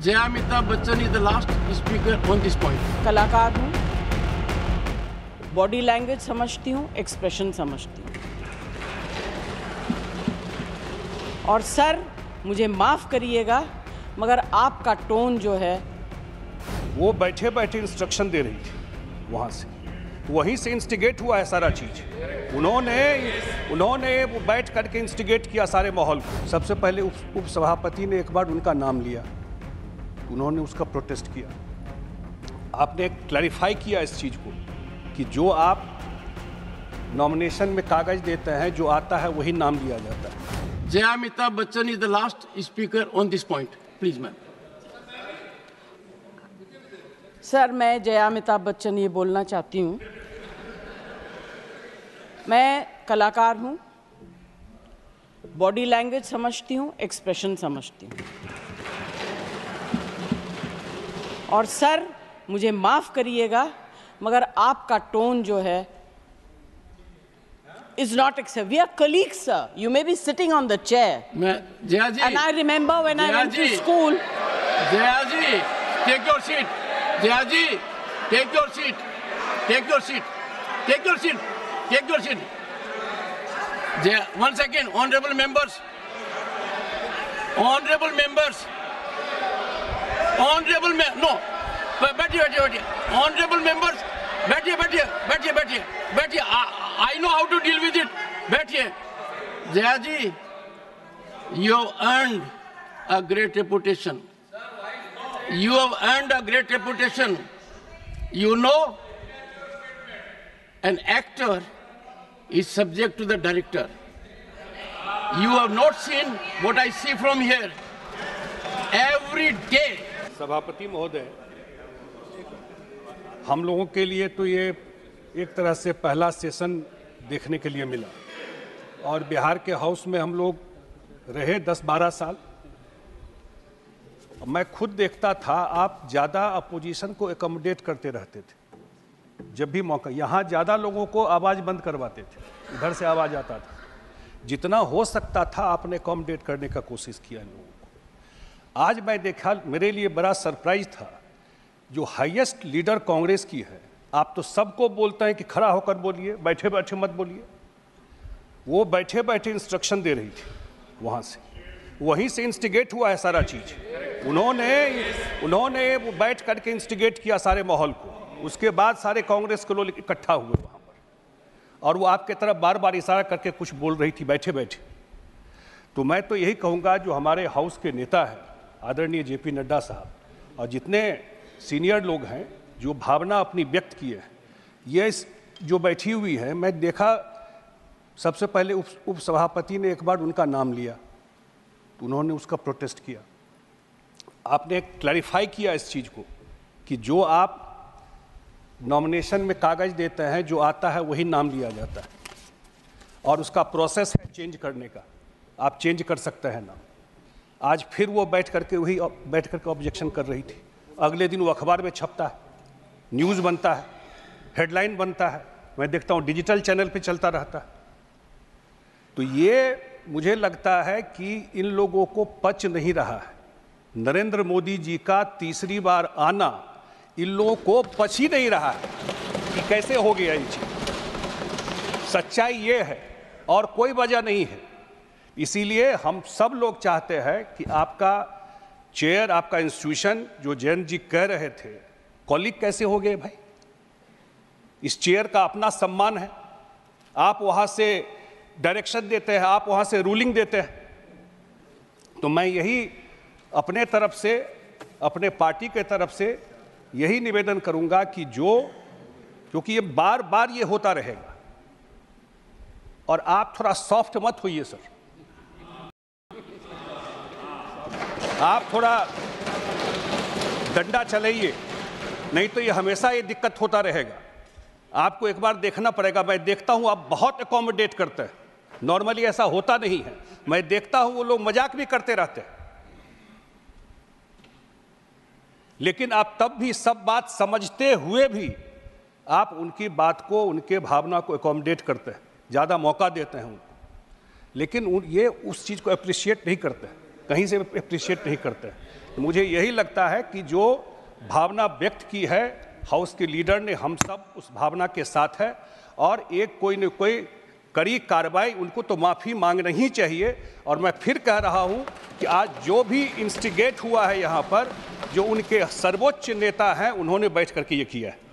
Jaya Amitabh Bachchan is the last speaker on this point. कलाकार हूँ, body language समझती हूँ, एक्सप्रेशन समझती हूँ। और सर मुझे माफ़ करिएगा मगर आपका टोन जो है वो बैठे बैठे इंस्ट्रक्शन दे रही थी वहाँ से, वहीं से इंस्टिगेट हुआ है सारा चीज़। उन्होंने वो बैठ करके इंस्टिगेट किया सारे माहौल को। सबसे पहले उप सभापति ने एक बार उनका नाम लिया, उन्होंने उसका प्रोटेस्ट किया। आपने क्लैरिफाई किया इस चीज़ को कि जो आप नॉमिनेशन में कागज देते हैं, जो आता है वही नाम लिया जाता है। Jaya Amitabh Bachchan is the last speaker on this point. Please, ma'am. Sir मैं जया अमिताभ बच्चन ये बोलना चाहती हूँ, मैं कलाकार हूँ, बॉडी लैंग्वेज समझती हूँ, एक्सप्रेशन समझती हूँ। और सर मुझे माफ़ करिएगा मगर आपका टोन जो है is not acceptable. We are colleagues, sir. You may be sitting on the chair. Jaya ji. And I remember when I went to school. Jaya ji, take your seat. Jaya ji, take your seat. Take your seat. Take your seat. Take your seat. Jaya, 1 second, honorable members. Honorable members. Honorable no. बैठिए. Honorable members. बैठिए. I know how to deal with it. बैठिए. Jaya ji, you have earned a great reputation. You have earned a great reputation. You know, an actor is subject to the director. You have not seen what I see from here every day. सभापति महोदय, हम लोगों के लिए तो ये एक तरह से पहला सेशन देखने के लिए मिला, और बिहार के हाउस में हम लोग रहे 10-12 साल। मैं खुद देखता था आप ज़्यादा अपोजिशन को एकोमोडेट करते रहते थे। जब भी मौका, यहाँ ज़्यादा लोगों को आवाज़ बंद करवाते थे, इधर से आवाज़ आता था। जितना हो सकता था आपने एकोमोडेट करने का कोशिश किया इन लोगों को। आज मैं देखा, मेरे लिए बड़ा सरप्राइज था, जो हाईएस्ट लीडर कांग्रेस की है, आप तो सबको बोलते हैं कि खड़ा होकर बोलिए, बैठे बैठे मत बोलिए। वो बैठे बैठे इंस्ट्रक्शन दे रही थी वहाँ से, वहीं से इंस्टिगेट हुआ है सारा चीज़। उन्होंने वो बैठ करके इंस्टिगेट किया सारे माहौल को। उसके बाद सारे कांग्रेस के लोग इकट्ठा हुए वहाँ पर, और वो आपके तरफ बार बार इशारा करके कुछ बोल रही थी बैठे बैठे। तो मैं तो यही कहूँगा, जो हमारे हाउस के नेता हैं आदरणीय JP नड्डा साहब, और जितने सीनियर लोग हैं जो भावना अपनी व्यक्त की है, ये जो बैठी हुई है, मैं देखा सबसे पहले उप सभापति ने एक बार उनका नाम लिया, तो उन्होंने उसका प्रोटेस्ट किया। आपने क्लैरिफाई किया इस चीज़ को कि जो आप नॉमिनेशन में कागज देते हैं, जो आता है वही नाम लिया जाता है, और उसका प्रोसेस है चेंज करने का, आप चेंज कर सकते हैं नाम। आज फिर वो बैठ करके ऑब्जेक्शन कर रही थी। अगले दिन वो अखबार में छपता है, न्यूज़ बनता है, हेडलाइन बनता है, मैं देखता हूँ डिजिटल चैनल पे चलता रहता है। तो ये मुझे लगता है कि इन लोगों को पच नहीं रहा है। नरेंद्र मोदी जी का तीसरी बार आना इन लोगों को पच ही नहीं रहा है कि कैसे हो गया ये चीज़। सच्चाई ये है और कोई वजह नहीं है। इसीलिए हम सब लोग चाहते हैं कि आपका चेयर, आपका इंस्टीट्यूशन, जो जयंत जी कह रहे थे, कॉलीग कैसे हो गए भाई? इस चेयर का अपना सम्मान है। आप वहाँ से डायरेक्शन देते हैं, आप वहाँ से रूलिंग देते हैं। तो मैं यही अपने तरफ से, अपने पार्टी के तरफ से यही निवेदन करूँगा कि क्योंकि ये बार बार ये होता रहेगा, और आप थोड़ा सॉफ्ट मत होइए सर, आप थोड़ा डंडा चलाइए, नहीं तो ये हमेशा ये दिक्कत होता रहेगा। आपको एक बार देखना पड़ेगा। मैं देखता हूं आप बहुत एकोमोडेट करते हैं, नॉर्मली ऐसा होता नहीं है। मैं देखता हूं वो लोग मजाक भी करते रहते हैं, लेकिन आप तब भी सब बात समझते हुए भी आप उनकी बात को, उनके भावना को एकोमोडेट करते हैं, ज़्यादा मौका देते हैं उनको। लेकिन ये उस चीज़ को अप्रिशिएट नहीं करते हैं, कहीं से अप्रिशिएट नहीं करते हैं। मुझे यही लगता है कि जो भावना व्यक्त की है हाउस के लीडर ने, हम सब उस भावना के साथ है और एक कोई न कोई कड़ी कार्रवाई, उनको तो माफ़ी मांगना ही चाहिए। और मैं फिर कह रहा हूं कि आज जो भी इंस्टिगेट हुआ है यहाँ पर, जो उनके सर्वोच्च नेता हैं, उन्होंने बैठ करके ये किया है।